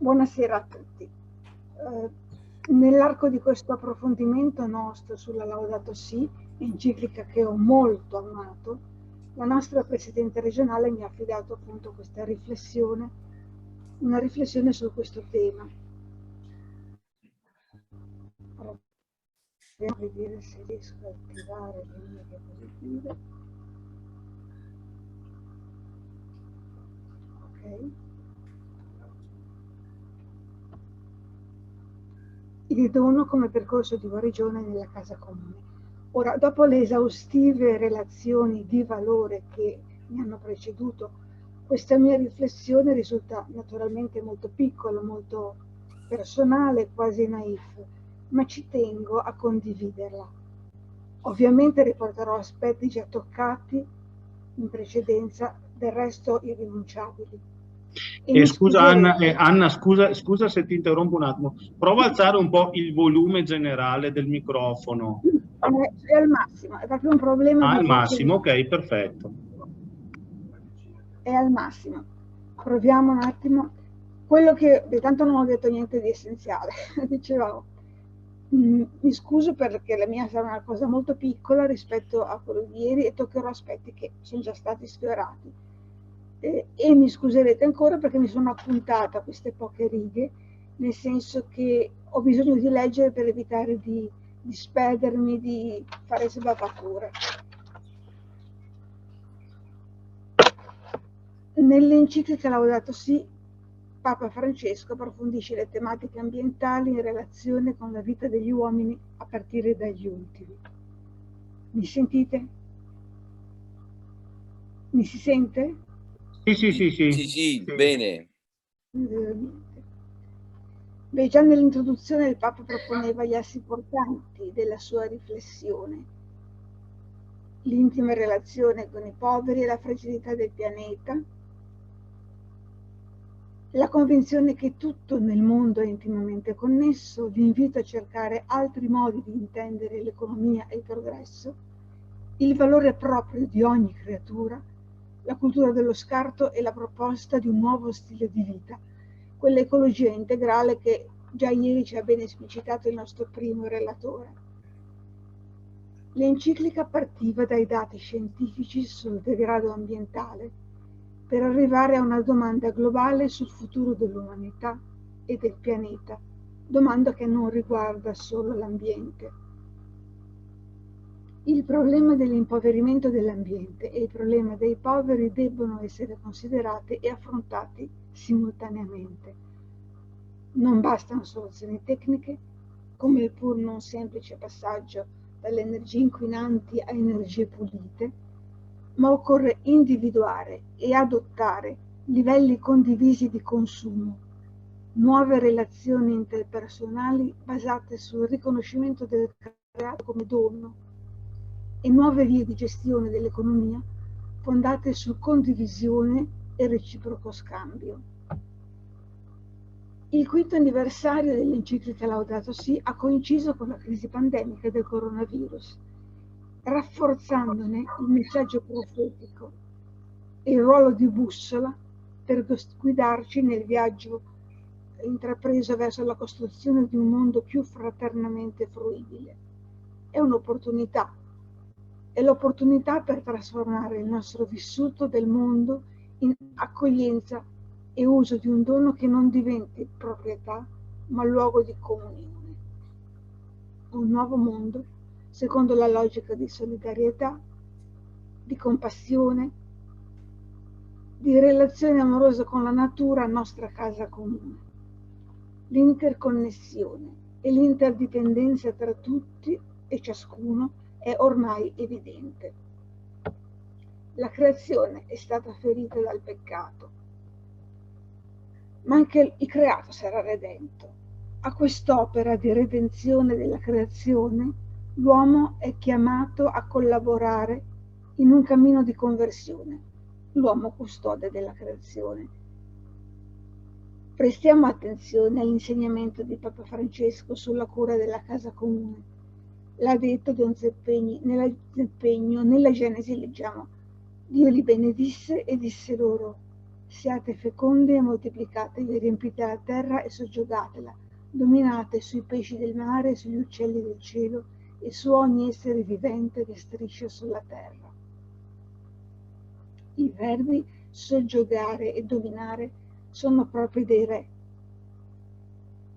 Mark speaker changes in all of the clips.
Speaker 1: Buonasera a tutti. Nell'arco di questo approfondimento nostro sulla Laudato Si, enciclica che ho molto amato, la nostra Presidente regionale mi ha affidato appunto questa riflessione, una riflessione su questo tema. Proviamo a vedere se riesco a attivare le mie diapositive. Ok. Il dono come percorso di guarigione nella casa comune. Ora, dopo le esaustive relazioni di valore che mi hanno preceduto, questa mia riflessione risulta naturalmente molto piccola, molto personale, quasi naif, ma ci tengo a condividerla. Ovviamente riporterò aspetti già toccati in precedenza, del resto irrinunciabili.
Speaker 2: Scusa Anna, scusa se ti interrompo un attimo. Prova a alzare un po' il volume generale del microfono.
Speaker 1: È al massimo, è proprio un problema di
Speaker 2: al
Speaker 1: poche
Speaker 2: massimo, ok, perfetto.
Speaker 1: È al massimo. Proviamo un attimo. Quello che, tanto non ho detto niente di essenziale, dicevamo. Mi scuso perché la mia sarà una cosa molto piccola rispetto a quello di ieri e toccherò aspetti che sono già stati sfiorati. E mi scuserete ancora perché mi sono appuntata a queste poche righe, nel senso che ho bisogno di leggere per evitare di sperdermi, di fare sbavature. Nell'enciclica Laudato Si, Papa Francesco approfondisce le tematiche ambientali in relazione con la vita degli uomini a partire dagli ultimi. Mi sentite? Mi si sente?
Speaker 3: Sì, bene.
Speaker 1: Beh, già nell'introduzione il Papa proponeva gli assi portanti della sua riflessione: l'intima relazione con i poveri e la fragilità del pianeta, la convinzione che tutto nel mondo è intimamente connesso, l'invito a cercare altri modi di intendere l'economia e il progresso, il valore proprio di ogni creatura, la cultura dello scarto e la proposta di un nuovo stile di vita, quell'ecologia integrale che già ieri ci ha ben esplicitato il nostro primo relatore. L'enciclica partiva dai dati scientifici sul degrado ambientale per arrivare a una domanda globale sul futuro dell'umanità e del pianeta, domanda che non riguarda solo l'ambiente. Il problema dell'impoverimento dell'ambiente e il problema dei poveri debbono essere considerati e affrontati simultaneamente. Non bastano soluzioni tecniche, come il pur non semplice passaggio dalle energie inquinanti a energie pulite, ma occorre individuare e adottare livelli condivisi di consumo, nuove relazioni interpersonali basate sul riconoscimento del creato come dono e nuove vie di gestione dell'economia fondate su condivisione e reciproco scambio. Il quinto anniversario dell'enciclica Laudato Si ha coinciso con la crisi pandemica del coronavirus, rafforzandone il messaggio profetico e il ruolo di bussola per guidarci nel viaggio intrapreso verso la costruzione di un mondo più fraternamente fruibile. È un'opportunità, è l'opportunità per trasformare il nostro vissuto del mondo in accoglienza e uso di un dono che non diventi proprietà, ma luogo di comunione. Un nuovo mondo secondo la logica di solidarietà, di compassione, di relazione amorosa con la natura, nostra casa comune. L'interconnessione e l'interdipendenza tra tutti e ciascuno è ormai evidente. La creazione è stata ferita dal peccato, ma anche il creato sarà redento. A quest'opera di redenzione della creazione l'uomo è chiamato a collaborare in un cammino di conversione, l'uomo custode della creazione. Prestiamo attenzione all'insegnamento di Papa Francesco sulla cura della casa comune. L'ha detto Don Zeppegno, nella Genesi leggiamo: Dio li benedisse e disse loro: Siate fecondi e moltiplicatevi, riempite la terra e soggiogatela, dominate sui pesci del mare e sugli uccelli del cielo e su ogni essere vivente che striscia sulla terra. I verbi soggiogare e dominare sono propri dei re,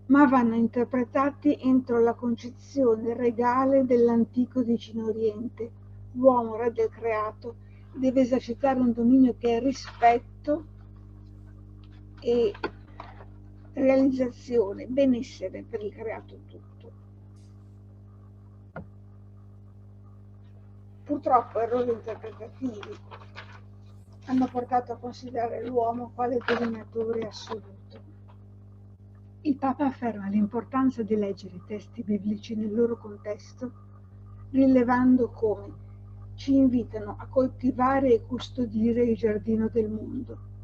Speaker 1: ma vanno interpretati entro la concezione regale dell'antico Vicino Oriente. L'uomo, re del creato, deve esercitare un dominio che è rispetto e realizzazione, benessere per il creato tutto. Purtroppo errori interpretativi hanno portato a considerare l'uomo quale dominatore assoluto. Il Papa afferma l'importanza di leggere i testi biblici nel loro contesto, rilevando come ci invitano a coltivare e custodire il giardino del mondo.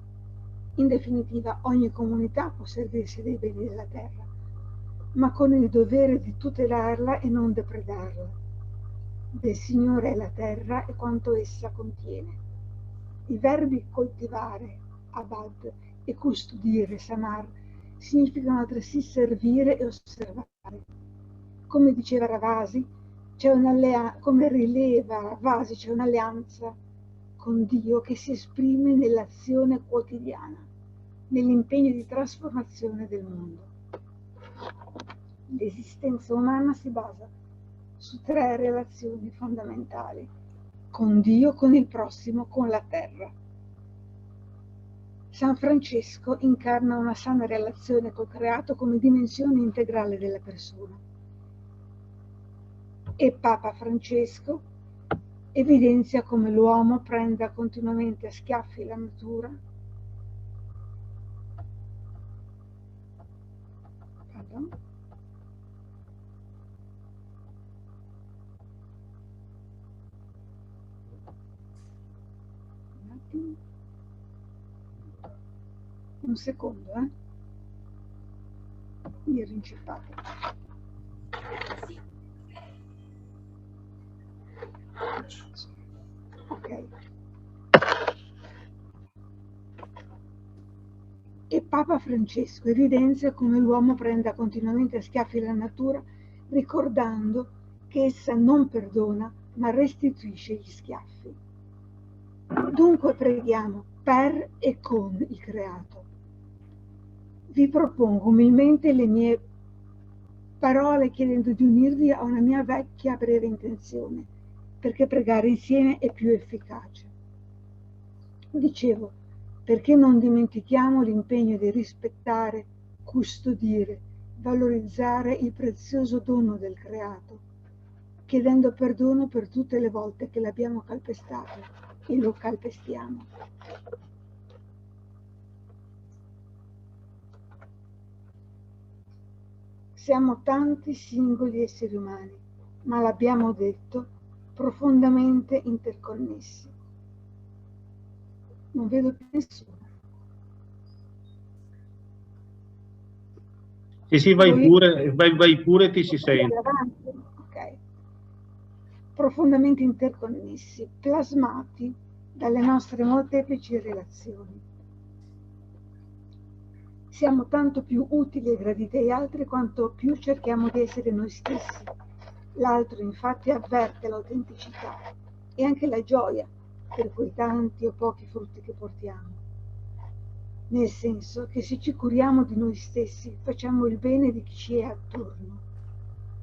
Speaker 1: In definitiva, ogni comunità può servirsi dei beni della terra, ma con il dovere di tutelarla e non depredarla. Del Signore è la terra e quanto essa contiene. I verbi coltivare, abad, e custodire, samar, significano altresì servire e osservare. Come diceva Ravasi, come rileva Ravasi, c'è un'alleanza con Dio che si esprime nell'azione quotidiana, nell'impegno di trasformazione del mondo. L'esistenza umana si basa su 3 relazioni fondamentali: con Dio, con il prossimo, con la terra. San Francesco incarna una sana relazione col creato come dimensione integrale della persona. E Papa Francesco evidenzia come l'uomo prenda continuamente a schiaffi la natura, un secondo, mi ero inceppata. Ok. E Papa Francesco evidenzia come l'uomo prenda continuamente a schiaffi la natura, ricordando che essa non perdona, ma restituisce gli schiaffi. Dunque preghiamo per e con il creato. Vi propongo umilmente le mie parole chiedendo di unirvi a una mia vecchia breve intenzione, perché pregare insieme è più efficace. Dicevo, perché non dimentichiamo l'impegno di rispettare, custodire, valorizzare il prezioso dono del creato, chiedendo perdono per tutte le volte che l'abbiamo calpestato e lo calpestiamo. Siamo tanti singoli esseri umani, ma l'abbiamo detto, profondamente interconnessi. Non vedo più nessuno.
Speaker 2: Sì, vai pure, ti si sente.
Speaker 1: Ok. Profondamente interconnessi, plasmati dalle nostre molteplici relazioni. Siamo tanto più utili e graditi agli altri quanto più cerchiamo di essere noi stessi. L'altro infatti avverte l'autenticità e anche la gioia per quei tanti o pochi frutti che portiamo. Nel senso che se ci curiamo di noi stessi facciamo il bene di chi ci è attorno.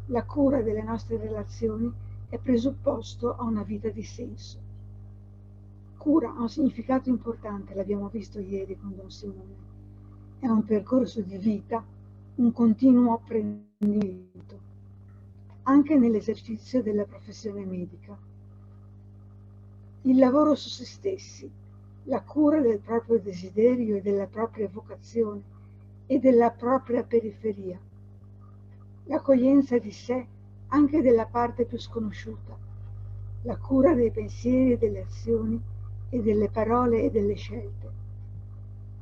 Speaker 1: La cura delle nostre relazioni è presupposto a una vita di senso. Cura ha un significato importante, l'abbiamo visto ieri con Don Simone. È un percorso di vita, un continuo apprendimento, anche nell'esercizio della professione medica. Il lavoro su se stessi, la cura del proprio desiderio e della propria vocazione e della propria periferia, l'accoglienza di sé anche della parte più sconosciuta, la cura dei pensieri e delle azioni e delle parole e delle scelte.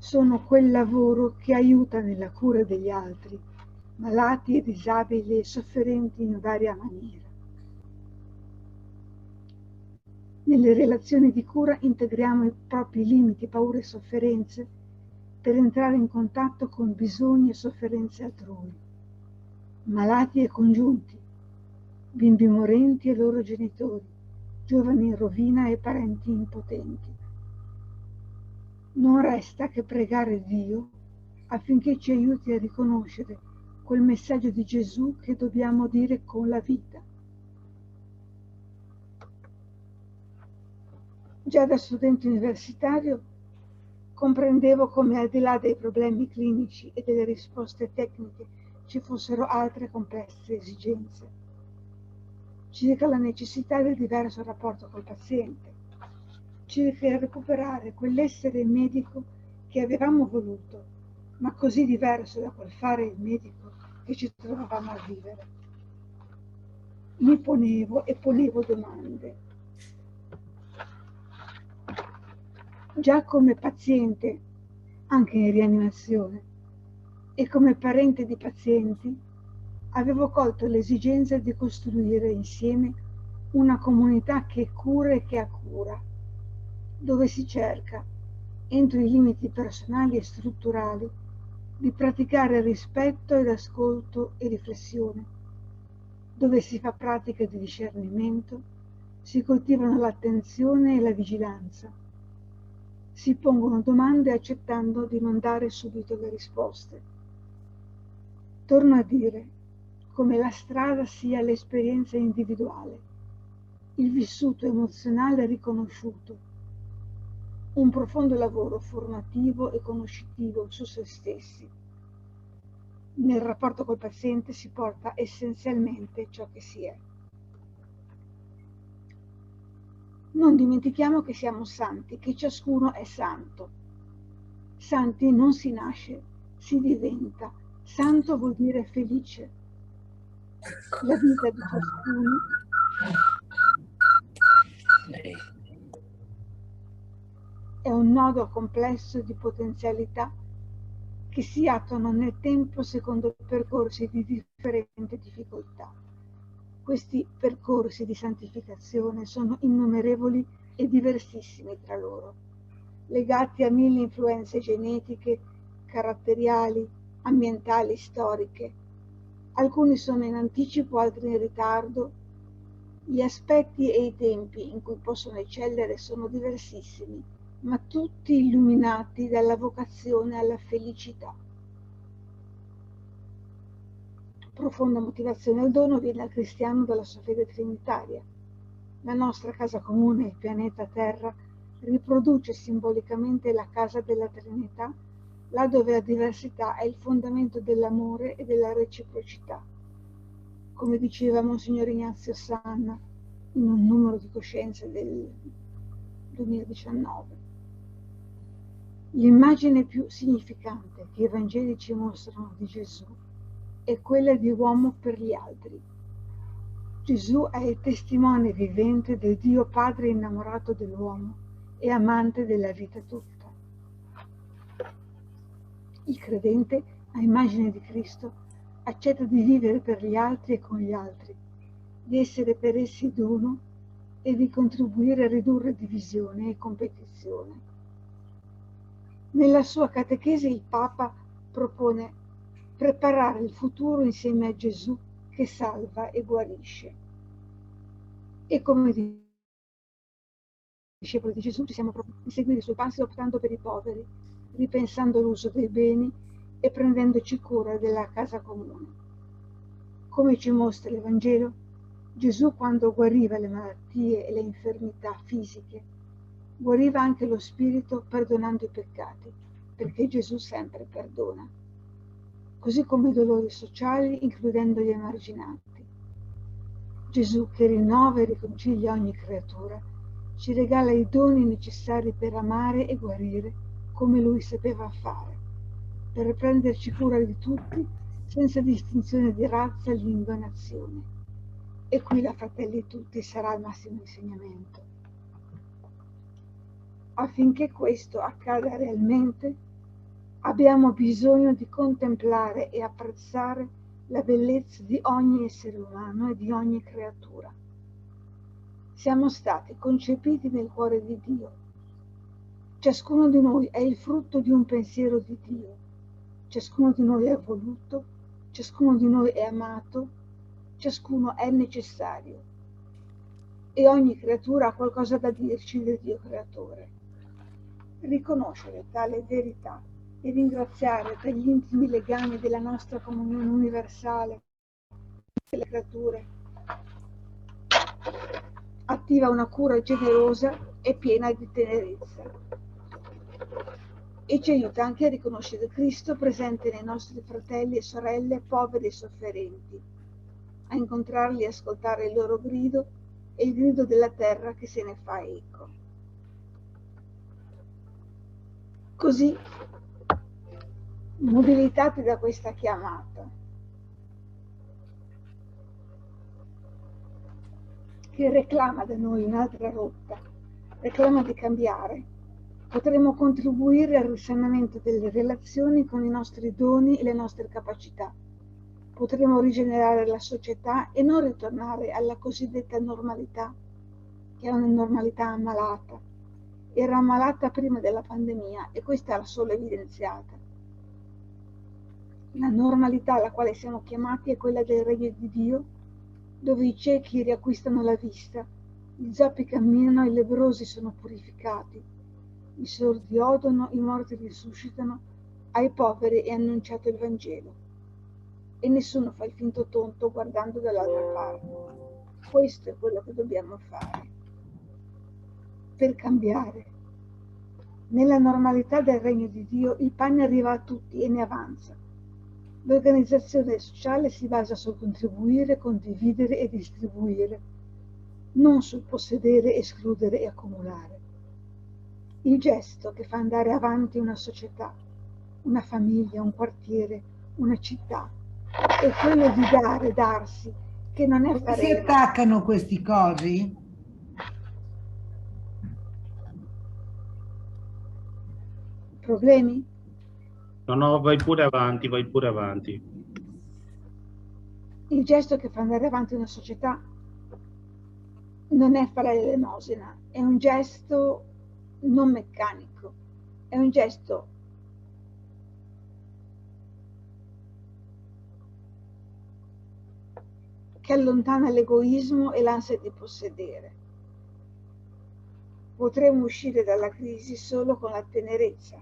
Speaker 1: Sono quel lavoro che aiuta nella cura degli altri, malati e disabili e sofferenti in varia maniera. Nelle relazioni di cura integriamo i propri limiti, paure e sofferenze per entrare in contatto con bisogni e sofferenze altrui, malati e congiunti, bimbi morenti e loro genitori, giovani in rovina e parenti impotenti. Non resta che pregare Dio affinché ci aiuti a riconoscere quel messaggio di Gesù che dobbiamo dire con la vita. Già da studente universitario comprendevo come al di là dei problemi clinici e delle risposte tecniche ci fossero altre complesse esigenze, circa la necessità del diverso rapporto col paziente, circa il recuperare quell'essere medico che avevamo voluto, ma così diverso da quel fare il medico che ci trovavamo a vivere. Mi ponevo e ponevo domande. Già come paziente, anche in rianimazione, e come parente di pazienti, avevo colto l'esigenza di costruire insieme una comunità che cura e che accura, dove si cerca, entro i limiti personali e strutturali, di praticare rispetto ed ascolto e riflessione, dove si fa pratica di discernimento, si coltivano l'attenzione e la vigilanza, si pongono domande accettando di non dare subito le risposte. Torno a dire come la strada sia l'esperienza individuale, il vissuto emozionale riconosciuto, un profondo lavoro formativo e conoscitivo su se stessi. Nel rapporto col paziente si porta essenzialmente ciò che si è. Non dimentichiamo che siamo santi, che ciascuno è santo. Santi non si nasce, si diventa. Santo vuol dire felice. La vita di ciascuno è un nodo complesso di potenzialità che si attuano nel tempo secondo percorsi di differente difficoltà. Questi percorsi di santificazione sono innumerevoli e diversissimi tra loro, legati a mille influenze genetiche, caratteriali, ambientali, storiche. Alcuni sono in anticipo, altri in ritardo. Gli aspetti e i tempi in cui possono eccellere sono diversissimi, ma tutti illuminati dalla vocazione alla felicità. Profonda motivazione al dono viene al cristiano dalla sua fede trinitaria. La nostra casa comune, il pianeta Terra, riproduce simbolicamente la casa della Trinità, là dove la diversità è il fondamento dell'amore e della reciprocità. Come diceva Monsignor Ignazio Sanna in un numero di coscienze del 2019. L'immagine più significante che i Vangeli ci mostrano di Gesù è quella di uomo per gli altri. Gesù è il testimone vivente del Dio Padre innamorato dell'uomo e amante della vita tutta. Il credente, a immagine di Cristo, accetta di vivere per gli altri e con gli altri, di essere per essi dono e di contribuire a ridurre divisione e competizione. Nella sua catechesi il Papa propone preparare il futuro insieme a Gesù che salva e guarisce. E come discepoli di Gesù ci siamo proprio di seguire i suoi passi optando per i poveri, ripensando l'uso dei beni e prendendoci cura della casa comune. Come ci mostra il Vangelo, Gesù quando guariva le malattie e le infermità fisiche, guariva anche lo spirito perdonando i peccati, perché Gesù sempre perdona. Così come i dolori sociali, includendo gli emarginati. Gesù, che rinnova e riconcilia ogni creatura, ci regala i doni necessari per amare e guarire come Lui sapeva fare, per prenderci cura di tutti, senza distinzione di razza, lingua e nazione. E qui la Fratelli Tutti sarà il massimo insegnamento. Affinché questo accada realmente, abbiamo bisogno di contemplare e apprezzare la bellezza di ogni essere umano e di ogni creatura. Siamo stati concepiti nel cuore di Dio. Ciascuno di noi è il frutto di un pensiero di Dio. Ciascuno di noi è voluto, ciascuno di noi è amato, ciascuno è necessario. E ogni creatura ha qualcosa da dirci del Dio creatore. Riconoscere tale verità e ringraziare per gli intimi legami della nostra comunione universale delle creature attiva una cura generosa e piena di tenerezza e ci aiuta anche a riconoscere Cristo presente nei nostri fratelli e sorelle poveri e sofferenti, a incontrarli e ascoltare il loro grido e il grido della terra che se ne fa eco. Così, mobilitati da questa chiamata, che reclama da noi un'altra rotta, reclama di cambiare, potremo contribuire al risanamento delle relazioni con i nostri doni e le nostre capacità. Potremo rigenerare la società e non ritornare alla cosiddetta normalità, che è una normalità ammalata. Era ammalata prima della pandemia e questa l'ha solo evidenziata. La normalità alla quale siamo chiamati è quella del regno di Dio, dove i ciechi riacquistano la vista, gli zoppi camminano, i lebbrosi sono purificati, i sordi odono, i morti risuscitano, ai poveri è annunciato il Vangelo. E nessuno fa il finto tonto guardando dall'altra parte. Questo è quello che dobbiamo fare per cambiare. Nella normalità del regno di Dio il pane arriva a tutti e ne avanza. L'organizzazione sociale si basa sul contribuire, condividere e distribuire, non sul possedere, escludere e accumulare. Il gesto che fa andare avanti una società, una famiglia, un quartiere, una città, è quello di dare, darsi, che non è fare...
Speaker 4: Si attaccano questi cosi?
Speaker 1: Problemi?
Speaker 2: No, vai pure avanti, vai pure avanti.
Speaker 1: Il gesto che fa andare avanti una società non è fare l'elemosina, è un gesto non meccanico, è un gesto che allontana l'egoismo e l'ansia di possedere. Potremo uscire dalla crisi solo con la tenerezza,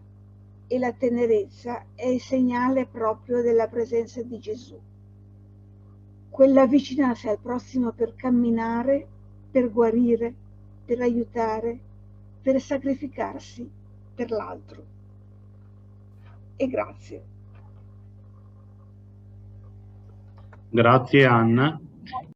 Speaker 1: e la tenerezza è il segnale proprio della presenza di Gesù. Quell'avvicinarsi al prossimo per camminare, per guarire, per aiutare, per sacrificarsi per l'altro. E grazie.
Speaker 2: Grazie Anna.